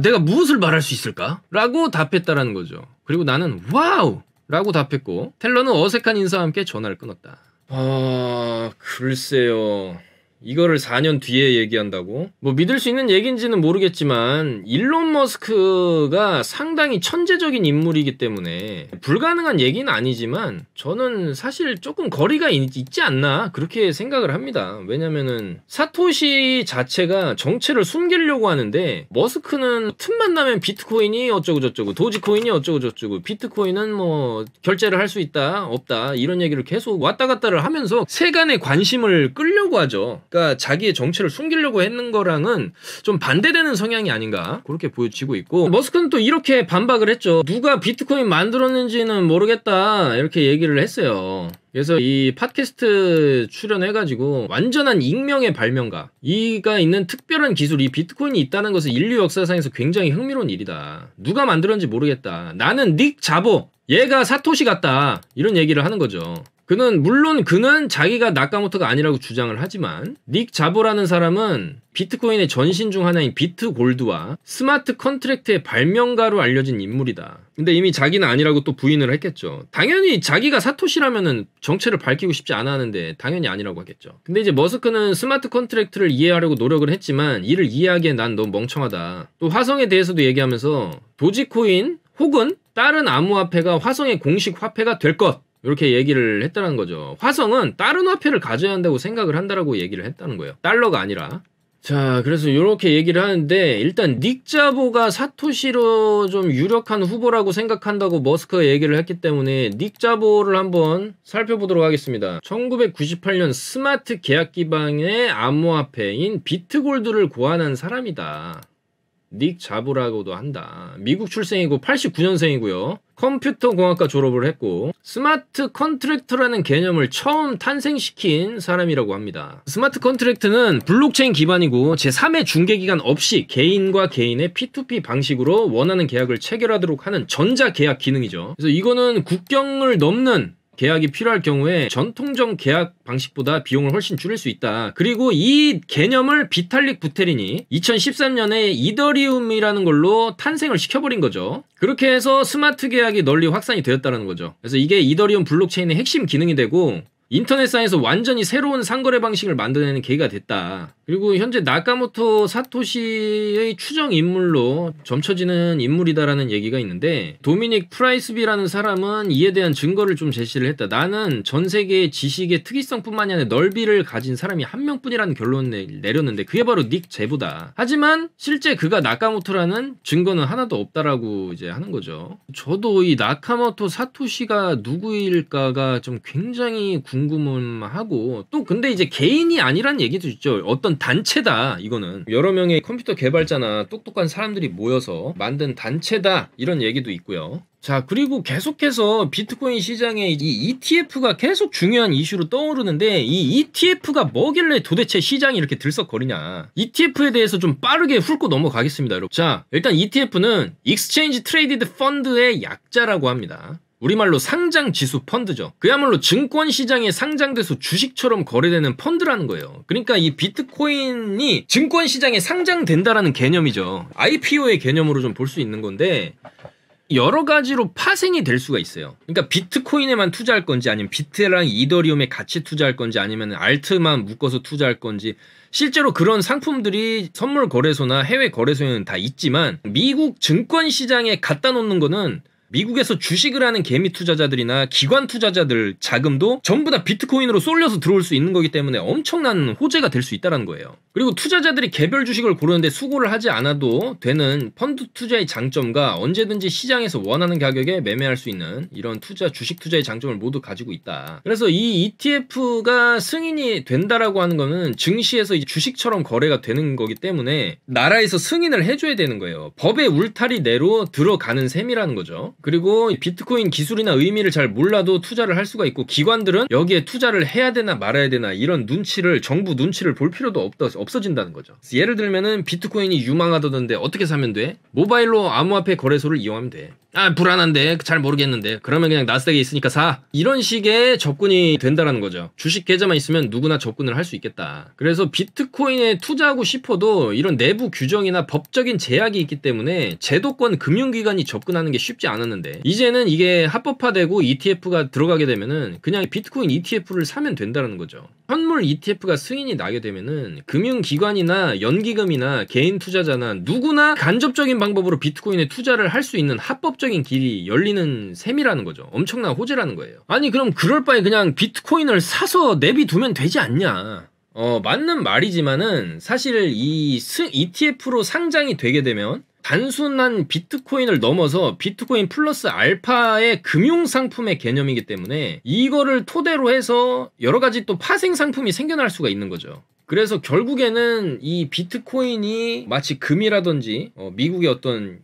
내가 무엇을 말할 수 있을까? 라고 답했다라는 거죠. 그리고 나는 와우! 라고 답했고, 텔러는 어색한 인사와 함께 전화를 끊었다. 글쎄요. 이거를 4년 뒤에 얘기한다고? 뭐 믿을 수 있는 얘기인지는 모르겠지만 일론 머스크가 상당히 천재적인 인물이기 때문에 불가능한 얘기는 아니지만 저는 사실 조금 거리가 있지 않나 그렇게 생각을 합니다. 왜냐면은 사토시 자체가 정체를 숨기려고 하는데, 머스크는 틈만 나면 비트코인이 어쩌고저쩌고, 도지코인이 어쩌고저쩌고, 비트코인은 뭐 결제를 할 수 있다 없다 이런 얘기를 계속 왔다 갔다를 하면서 세간의 관심을 끌려고 하죠. 그러니까 자기의 정체를 숨기려고 했는 거랑은 좀 반대되는 성향이 아닌가 그렇게 보여지고 있고, 머스크는 또 이렇게 반박을 했죠. 누가 비트코인 만들었는지는 모르겠다 이렇게 얘기를 했어요. 그래서 이 팟캐스트 출연해가지고 완전한 익명의 발명가, 이가 있는 특별한 기술, 이 비트코인이 있다는 것은 인류 역사상에서 굉장히 흥미로운 일이다. 누가 만들었는지 모르겠다. 나는 닉 자보, 얘가 사토시 같다 이런 얘기를 하는 거죠. 물론 그는 자기가 나카모토가 아니라고 주장을 하지만, 닉 자보라는 사람은 비트코인의 전신 중 하나인 비트골드와 스마트 컨트랙트의 발명가로 알려진 인물이다. 근데 이미 자기는 아니라고 또 부인을 했겠죠. 당연히 자기가 사토시라면은 정체를 밝히고 싶지 않아 하는데 당연히 아니라고 하겠죠. 근데 이제 머스크는 스마트 컨트랙트를 이해하려고 노력을 했지만 이를 이해하기엔 난 너무 멍청하다. 또 화성에 대해서도 얘기하면서 도지코인 혹은 다른 암호화폐가 화성의 공식 화폐가 될 것, 이렇게 얘기를 했다는 거죠. 화성은 다른 화폐를 가져야 한다고 생각을 한다라고 얘기를 했다는 거예요. 달러가 아니라. 자, 그래서 이렇게 얘기를 하는데, 일단 닉 자보가 사토시로 좀 유력한 후보라고 생각한다고 머스크가 얘기를 했기 때문에 닉 자보를 한번 살펴보도록 하겠습니다. 1998년 스마트 계약 기반의 암호화폐인 비트골드를 고안한 사람이다. 닉 자보라고도 한다. 미국 출생이고 89년생이고요. 컴퓨터공학과 졸업을 했고 스마트 컨트랙트라는 개념을 처음 탄생시킨 사람이라고 합니다. 스마트 컨트랙트는 블록체인 기반이고 제3의 중개기관 없이 개인과 개인의 P2P 방식으로 원하는 계약을 체결하도록 하는 전자계약 기능이죠. 그래서 이거는 국경을 넘는 계약이 필요할 경우에 전통적 계약 방식보다 비용을 훨씬 줄일 수 있다. 그리고 이 개념을 비탈릭 부테린이 2013년에 이더리움이라는 걸로 탄생을 시켜버린 거죠. 그렇게 해서 스마트 계약이 널리 확산이 되었다는 거죠. 그래서 이게 이더리움 블록체인의 핵심 기능이 되고 인터넷상에서 완전히 새로운 상거래 방식을 만들어내는 계기가 됐다. 그리고 현재 나카모토 사토시의 추정 인물로 점쳐지는 인물이다라는 얘기가 있는데, 도미닉 프라이스비라는 사람은 이에 대한 증거를 좀 제시를 했다. 나는 전 세계의 지식의 특이성뿐만이 아니라 넓이를 가진 사람이 한 명뿐이라는 결론을 내렸는데 그게 바로 닉 제보다. 하지만 실제 그가 나카모토라는 증거는 하나도 없다라고 이제 하는 거죠. 저도 이 나카모토 사토시가 누구일까가 좀 굉장히 궁금하고, 또 근데 이제 개인이 아니란 얘기도 있죠. 어떤 단체다. 이거는 여러 명의 컴퓨터 개발자나 똑똑한 사람들이 모여서 만든 단체다 이런 얘기도 있고요. 자, 그리고 계속해서 비트코인 시장에 이 ETF가 계속 중요한 이슈로 떠오르는데, 이 ETF가 뭐길래 도대체 시장이 이렇게 들썩거리냐. ETF에 대해서 좀 빠르게 훑고 넘어가겠습니다, 여러분. 자, 일단 ETF는 Exchange Traded Fund의 약자라고 합니다. 우리말로 상장 지수 펀드죠. 그야말로 증권 시장에 상장돼서 주식처럼 거래되는 펀드라는 거예요. 그러니까 이 비트코인이 증권 시장에 상장된다라는 개념이죠. IPO의 개념으로 좀 볼 수 있는 건데, 여러 가지로 파생이 될 수가 있어요. 그러니까 비트코인에만 투자할 건지, 아니면 비트랑 이더리움에 같이 투자할 건지, 아니면 알트만 묶어서 투자할 건지, 실제로 그런 상품들이 선물 거래소나 해외 거래소에는 다 있지만, 미국 증권 시장에 갖다 놓는 거는 미국에서 주식을 하는 개미 투자자들이나 기관 투자자들 자금도 전부 다 비트코인으로 쏠려서 들어올 수 있는 거기 때문에 엄청난 호재가 될 수 있다는 거예요. 그리고 투자자들이 개별 주식을 고르는데 수고를 하지 않아도 되는 펀드 투자의 장점과 언제든지 시장에서 원하는 가격에 매매할 수 있는 이런 주식 투자의 장점을 모두 가지고 있다. 그래서 이 ETF가 승인이 된다라고 하는 거는 증시에서 이제 주식처럼 거래가 되는 거기 때문에 나라에서 승인을 해줘야 되는 거예요. 법의 울타리 내로 들어가는 셈이라는 거죠. 그리고 비트코인 기술이나 의미를 잘 몰라도 투자를 할 수가 있고, 기관들은 여기에 투자를 해야 되나 말아야 되나 이런 정부 눈치를 볼 필요도 없어진다는 거죠. 예를 들면은 비트코인이 유망하다던데 어떻게 사면 돼? 모바일로 암호화폐 거래소를 이용하면 돼. 아, 불안한데 잘 모르겠는데 그러면 그냥 나스닥에 있으니까 사. 이런 식의 접근이 된다라는 거죠. 주식 계좌만 있으면 누구나 접근을 할 수 있겠다. 그래서 비트코인에 투자하고 싶어도 이런 내부 규정이나 법적인 제약이 있기 때문에 제도권 금융기관이 접근하는 게 쉽지 않았는데, 이제는 이게 합법화되고 ETF가 들어가게 되면은 그냥 비트코인 ETF를 사면 된다는 거죠. 현물 ETF가 승인이 나게 되면은 금융기관이나 연기금이나 개인 투자자나 누구나 간접적인 방법으로 비트코인에 투자를 할 수 있는 합법적인 길이 열리는 셈이라는 거죠. 엄청난 호재라는 거예요. 아니 그럼 그럴 바에 그냥 비트코인을 사서 내비두면 되지 않냐. 맞는 말이지만은 사실 이 ETF로 상장이 되게 되면 단순한 비트코인을 넘어서 비트코인 플러스 알파의 금융상품의 개념이기 때문에 이거를 토대로 해서 여러가지 또 파생 상품이 생겨날 수가 있는 거죠. 그래서 결국에는 이 비트코인이 마치 금이라든지 미국의 어떤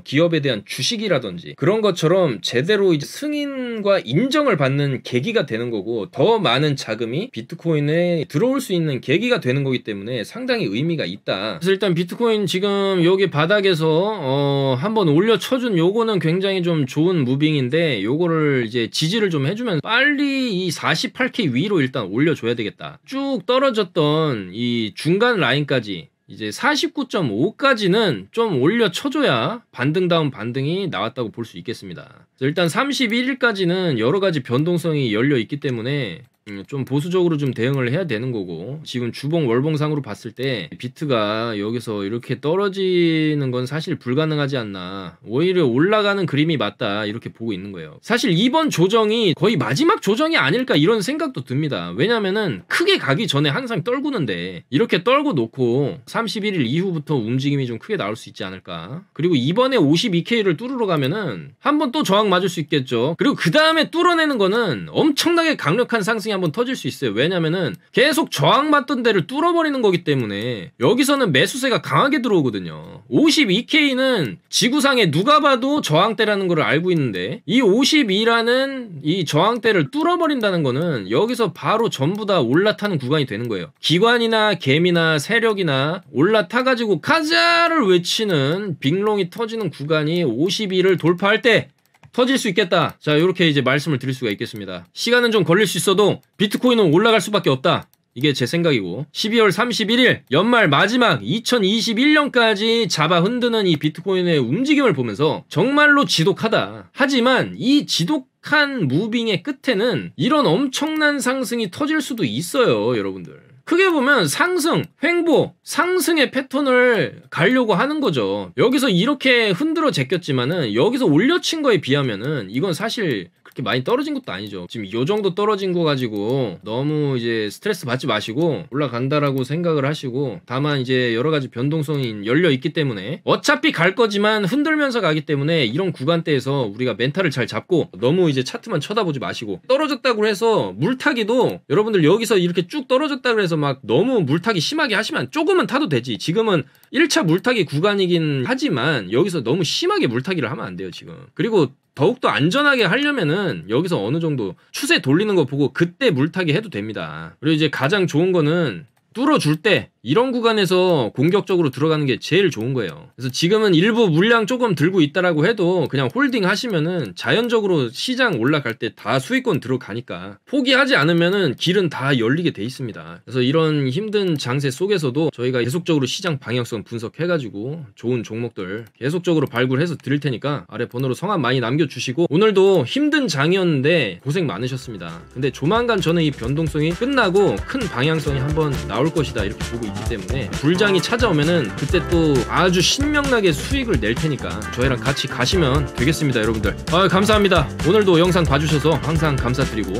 기업에 대한 주식이라든지 그런 것처럼 제대로 이제 승인과 인정을 받는 계기가 되는 거고, 더 많은 자금이 비트코인에 들어올 수 있는 계기가 되는 거기 때문에 상당히 의미가 있다. 그래서 일단 비트코인 지금 여기 바닥에서 한번 올려쳐준 요거는 굉장히 좀 좋은 무빙인데, 요거를 이제 지지를 좀 해주면 빨리 이 48K 위로 일단 올려줘야 되겠다. 쭉 떨어졌던 이 중간 라인까지 이제 49.5까지는 좀 올려쳐줘야 반등 다운 반등이 나왔다고 볼 수 있겠습니다. 일단 31일까지는 여러가지 변동성이 열려있기 때문에 좀 보수적으로 좀 대응을 해야 되는 거고, 지금 주봉 월봉상으로 봤을 때 비트가 여기서 이렇게 떨어지는 건 사실 불가능하지 않나, 오히려 올라가는 그림이 맞다 이렇게 보고 있는 거예요. 사실 이번 조정이 거의 마지막 조정이 아닐까 이런 생각도 듭니다. 왜냐면은 크게 가기 전에 항상 떨구는데 이렇게 떨고 놓고 31일 이후부터 움직임이 좀 크게 나올 수 있지 않을까. 그리고 이번에 52K를 뚫으러 가면은 한번 또 저항 맞을 수 있겠죠. 그리고 그 다음에 뚫어내는 거는 엄청나게 강력한 상승이 한번 터질 수 있어요. 왜냐면은 계속 저항받던 데를 뚫어버리는 거기 때문에 여기서는 매수세가 강하게 들어오거든요. 52K는 지구상에 누가 봐도 저항대라는 걸 알고 있는데, 이 52라는 이 저항대를 뚫어버린다는 거는 여기서 바로 전부 다 올라타는 구간이 되는 거예요. 기관이나 개미나 세력이나 올라타가지고 가자를 외치는 빅롱이 터지는 구간이 52를 돌파할 때 터질 수 있겠다. 자, 이렇게 이제 말씀을 드릴 수가 있겠습니다. 시간은 좀 걸릴 수 있어도 비트코인은 올라갈 수밖에 없다. 이게 제 생각이고, 12월 31일 연말 마지막 2021년까지 잡아 흔드는 이 비트코인의 움직임을 보면서 정말로 지독하다. 하지만 이 지독한 무빙의 끝에는 이런 엄청난 상승이 터질 수도 있어요, 여러분들. 크게 보면 상승, 횡보, 상승의 패턴을 가려고 하는 거죠. 여기서 이렇게 흔들어 제꼈지만은 여기서 올려친 거에 비하면은 이건 사실 그렇게 많이 떨어진 것도 아니죠. 지금 이 정도 떨어진 거 가지고 너무 이제 스트레스 받지 마시고 올라간다라고 생각을 하시고, 다만 이제 여러 가지 변동성이 열려 있기 때문에 어차피 갈 거지만 흔들면서 가기 때문에 이런 구간대에서 우리가 멘탈을 잘 잡고 너무 이제 차트만 쳐다보지 마시고, 떨어졌다고 해서 물타기도 여러분들 여기서 이렇게 쭉 떨어졌다고 해서 막 너무 물타기 심하게 하시면, 조금은 타도 되지. 지금은 1차 물타기 구간이긴 하지만 여기서 너무 심하게 물타기를 하면 안 돼요, 지금. 그리고 더욱더 안전하게 하려면은 여기서 어느 정도 추세 돌리는 거 보고 그때 물타기 해도 됩니다. 그리고 이제 가장 좋은 거는 뚫어줄 때 이런 구간에서 공격적으로 들어가는 게 제일 좋은 거예요. 그래서 지금은 일부 물량 조금 들고 있다라고 해도 그냥 홀딩 하시면은 자연적으로 시장 올라갈 때 다 수익권 들어가니까 포기하지 않으면은 길은 다 열리게 돼 있습니다. 그래서 이런 힘든 장세 속에서도 저희가 계속적으로 시장 방향성 분석해가지고 좋은 종목들 계속적으로 발굴해서 드릴 테니까 아래 번호로 성함 많이 남겨주시고, 오늘도 힘든 장이었는데 고생 많으셨습니다. 근데 조만간 저는 이 변동성이 끝나고 큰 방향성이 한번 나올 것이다 이렇게 보고 있기 때문에, 불장이 찾아오면은 그때 또 아주 신명나게 수익을 낼 테니까 저희랑 같이 가시면 되겠습니다, 여러분들. 감사합니다. 오늘도 영상 봐주셔서 항상 감사드리고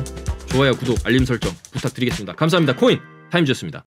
좋아요, 구독, 알림 설정 부탁드리겠습니다. 감사합니다. 코인 타임즈였습니다.